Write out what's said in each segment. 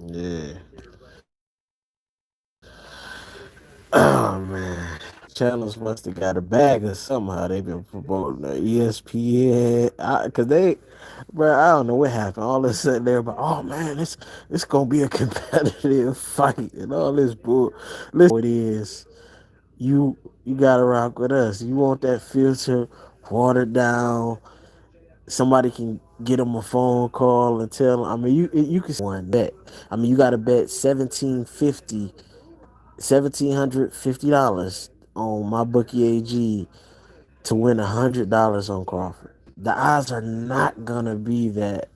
Yeah. Oh man, Challenge must have got a bag or somehow they been promoting the ESPN. Cause they, bro, I don't know what happened. All of a sudden they're about, oh man, it's gonna be a competitive fight and all this bull. Listen, it is. You gotta rock with us. You want that filter watered down. Somebody can get them a phone call and tell them. I mean, you can one bet. I mean, you got to bet 1,750 $1,750 on my bookie AG to win $100 on Crawford. The odds are not gonna be that.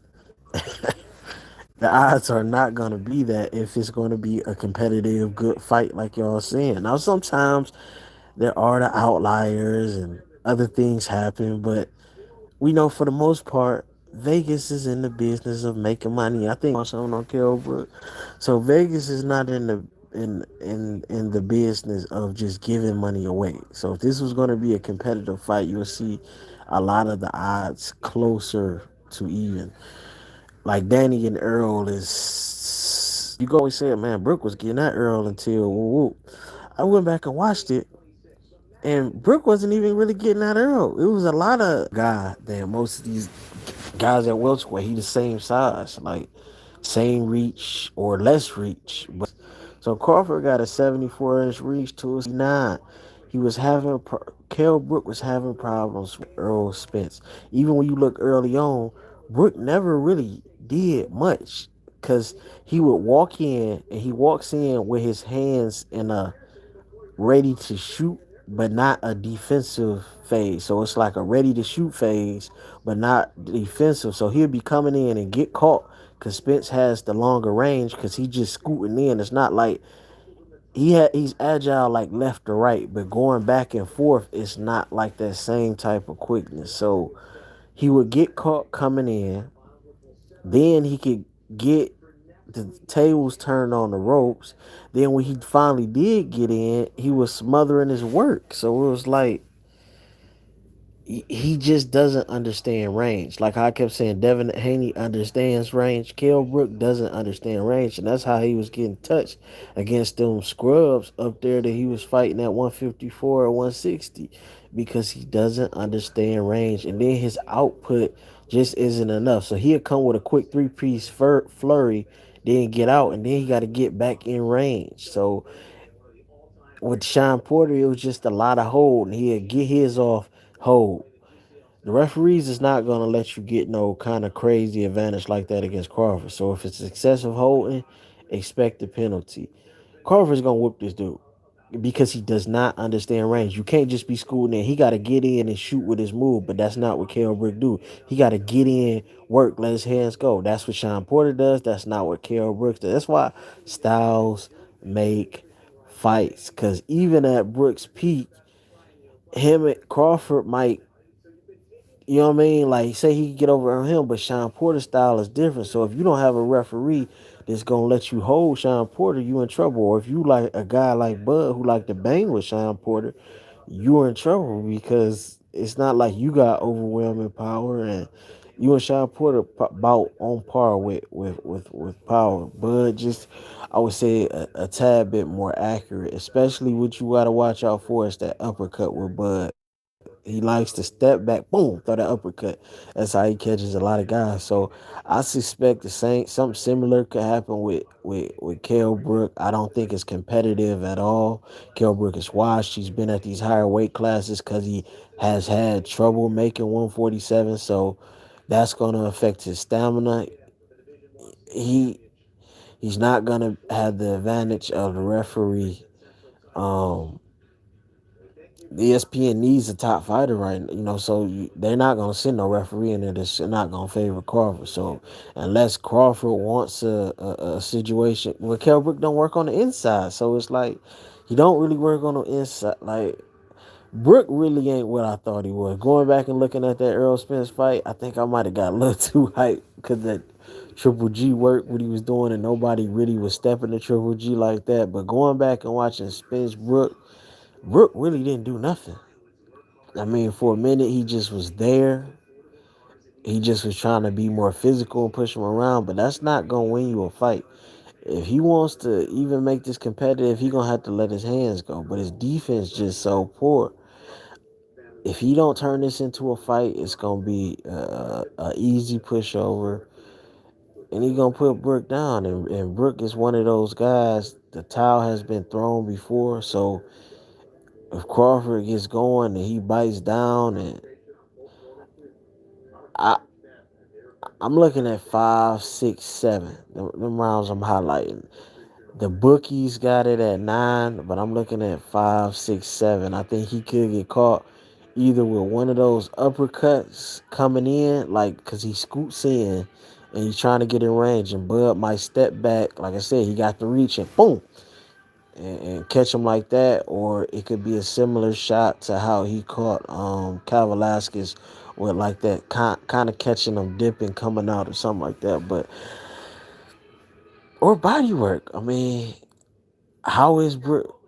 The odds are not gonna be that if it's gonna be a competitive, good fight like y'all saying. Now, sometimes there are the outliers and other things happen, but we know for the most part, Vegas is in the business of making money. I think something on Kell Brook. So Vegas is not in the business of just giving money away. So if this was going to be a competitive fight, you'll see a lot of the odds closer to even. Like Danny and Earl is. You go always say, man, Brook was getting that Earl until woo woo. I went back and watched it, and Brook wasn't even really getting that Earl. It was a lot of God. Damn, most of these guys at welterweight, he the same size, like same reach or less reach. But so Crawford got a 74-inch reach to a 69. He was having Kell Brook was having problems with Earl Spence. Even when you look early on, Brook never really did much because he would walk in and he walks in with his hands in a ready to shoot, but not a defensive phase. So it's like a ready to shoot phase, but not defensive. So he'll be coming in and get caught because Spence has the longer range because he just scooting in. It's not like he's agile like left to right, but going back and forth it's not like that same type of quickness. So he would get caught coming in, then he could get the tables turned on the ropes. Then when he finally did get in, he was smothering his work. So it was like he just doesn't understand range. Like I kept saying, Devin Haney understands range. Kell Brook doesn't understand range, and that's how he was getting touched against them scrubs up there that he was fighting at 154 or 160 because he doesn't understand range, and then his output just isn't enough. So he'll come with a quick three-piece flurry, then get out, and then he got to get back in range. So with Sean Porter, it was just a lot of hold, and he'd get his off hold. The referees is not going to let you get no kind of crazy advantage like that against Crawford. So if it's excessive holding, expect the penalty. Crawford's going to whoop this dude because he does not understand range. You can't just be schooling in. He got to get in and shoot with his move, but that's not what Kell Brook do. He got to get in, work, let his hands go. That's what Sean Porter does. That's not what Kell Brook does. That's why styles make fights. Because even at Brook's peak, him and Crawford might, you know what I mean? Like, say he could get over on him, but Sean Porter's style is different. So if you don't have a referee that's gonna let you hold Sean Porter, you in trouble. Or if you like a guy like Bud who like to bang with Sean Porter, you're in trouble because it's not like you got overwhelming power and you and Sean Porter about on par with power. Bud just, I would say a tad bit more accurate, especially what you gotta watch out for is that uppercut with Bud. He likes to step back, boom, throw that uppercut. That's how he catches a lot of guys. So I suspect the same, something similar could happen with Kell Brook. I don't think it's competitive at all. Kell Brook is washed. He's been at these higher weight classes because he has had trouble making 147. So that's going to affect his stamina. He he's not going to have the advantage of the referee. Um, ESPN needs a top fighter right now, so they're not going to send no referee in there that's not going to favor Crawford. So unless Crawford wants a situation, well, Kell Brook don't work on the inside. So it's like he don't really work on the inside. Like Brook really ain't what I thought he was. Going back and looking at that Earl Spence fight, I think I might have got a little too hyped because that Triple G work, what he was doing, and nobody really was stepping to Triple G like that. But going back and watching Spence Brook really didn't do nothing. I mean, for a minute, he just was there. He just was trying to be more physical and push him around, but that's not going to win you a fight. If he wants to even make this competitive, he gonna have to let his hands go. But his defense just so poor. If he don't turn this into a fight, it's gonna be a easy pushover, and he gonna put Brook down. And Brook is one of those guys. The towel has been thrown before, so if Crawford gets going and he bites down, and I I'm looking at 5, 6, 7. Them rounds I'm highlighting. The bookies got it at 9, but I'm looking at 5, 6, 7. I think he could get caught either with one of those uppercuts coming in, like because he scoots in and he's trying to get in range, and Bud might step back. Like I said, he got the reach and boom, and catch him like that, or it could be a similar shot to how he caught Cal Velasquez with like that kind of catching him dipping coming out or something like that. But or body work. I mean, how is Brook?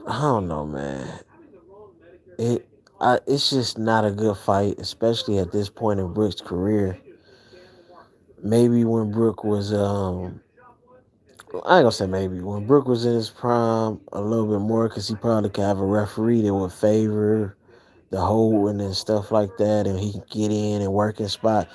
I don't know, man. It it's just not a good fight, especially at this point in Brook's career. Maybe when Brook was I ain't gonna say maybe when Brook was in his prime a little bit more, because he probably could have a referee that would favor the holding and stuff like that, and he can get in and work in spot.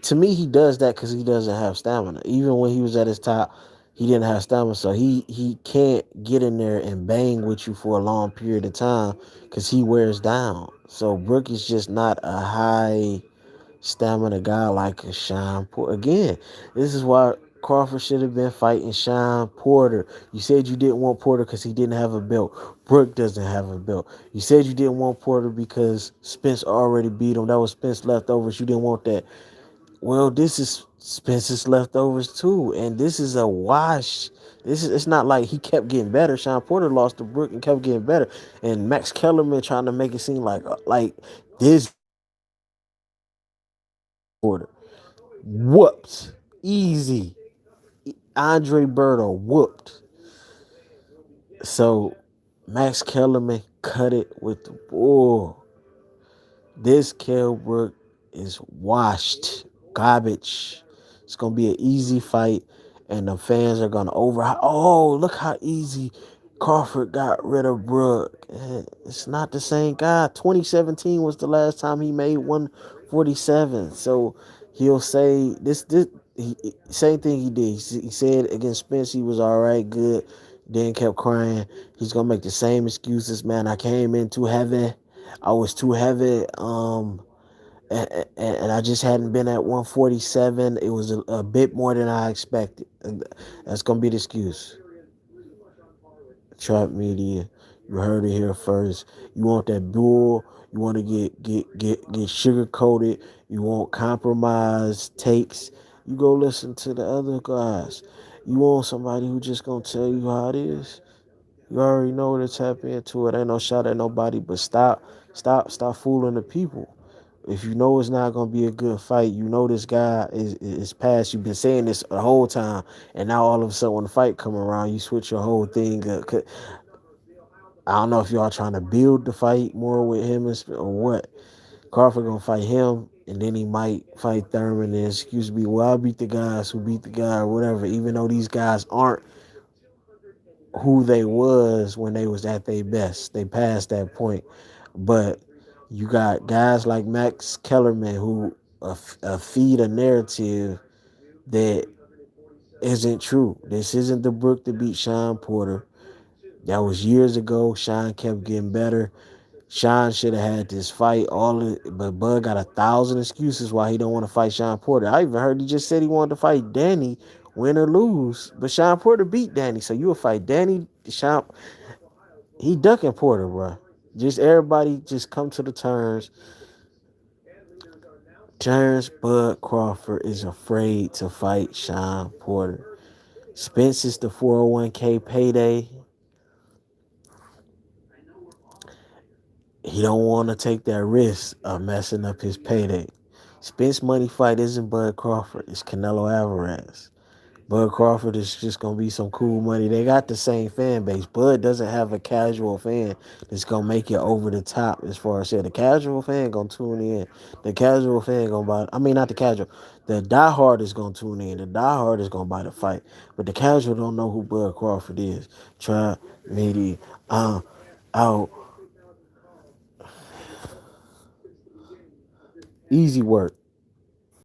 To me, he does that because he doesn't have stamina. Even when he was at his top, he didn't have stamina, so he can't get in there and bang with you for a long period of time because he wears down. So Brook is just not a high stamina guy like a Sean Porter. Again, this is why Crawford should have been fighting Sean Porter. You said you didn't want Porter because he didn't have a belt. Brook doesn't have a belt. You said you didn't want Porter because Spence already beat him. That was Spence leftovers. You didn't want that. Well, this is Spence's leftovers too, and this is a wash. It's not like he kept getting better. Sean Porter lost to Brook and kept getting better, and Max Kellerman trying to make it seem like this Porter whooped easy. Andre Berto whooped. So Max Kellerman cut it with the bull. This Kell Brook is washed. Garbage. It's going to be an easy fight, and the fans are going to Oh, look how easy Crawford got rid of Brook. It's not the same guy. 2017 was the last time he made 147. So he'll say same thing he did. He said against Spence he was all right, good. Then kept crying. He's going to make the same excuses. Man, I came in too heavy. I was too heavy, and I just hadn't been at 147. It was a bit more than I expected. That's gonna be the excuse. Trap media, you heard it here first. You want that bull? You want to get sugar coated? You want compromise takes? You go listen to the other guys. You want somebody who just gonna tell you how it is? You already know to tap into it. Ain't no shot at nobody, but stop fooling the people. If you know it's not gonna be a good fight, you know this guy is past. You've been saying this the whole time, and now all of a sudden when the fight come around, you switch your whole thing up. I don't know if y'all trying to build the fight more with him or what. Crawford gonna fight him, and then he might fight Thurman. And excuse me, well, I'll beat the guys who beat the guy or whatever. Even though these guys aren't who they was when they was at their best. They passed that point. But you got guys like Max Kellerman who feed a narrative that isn't true. This isn't the Brook to beat Sean Porter. That was years ago. Sean kept getting better. Sean should have had this fight. But Bud got 1,000 excuses why he don't want to fight Sean Porter. I even heard he just said he wanted to fight Danny, win or lose. But Sean Porter beat Danny, so you will fight Danny. Sean, he ducking Porter, bro. Just everybody just come to the terms. Terence Bud Crawford is afraid to fight Sean Porter. Spence is the 401k payday. He don't want to take that risk of messing up his payday. Spence money fight isn't Bud Crawford. It's Canelo Alvarez. Bud Crawford is just gonna be some cool money. They got the same fan base. Bud doesn't have a casual fan that's gonna make it over the top. As far as the casual fan gonna tune in. The casual fan gonna buy. I mean, not the casual. The diehard is gonna tune in. The diehard is gonna buy the fight. But the casual don't know who Bud Crawford is. Try media. Out. Easy work.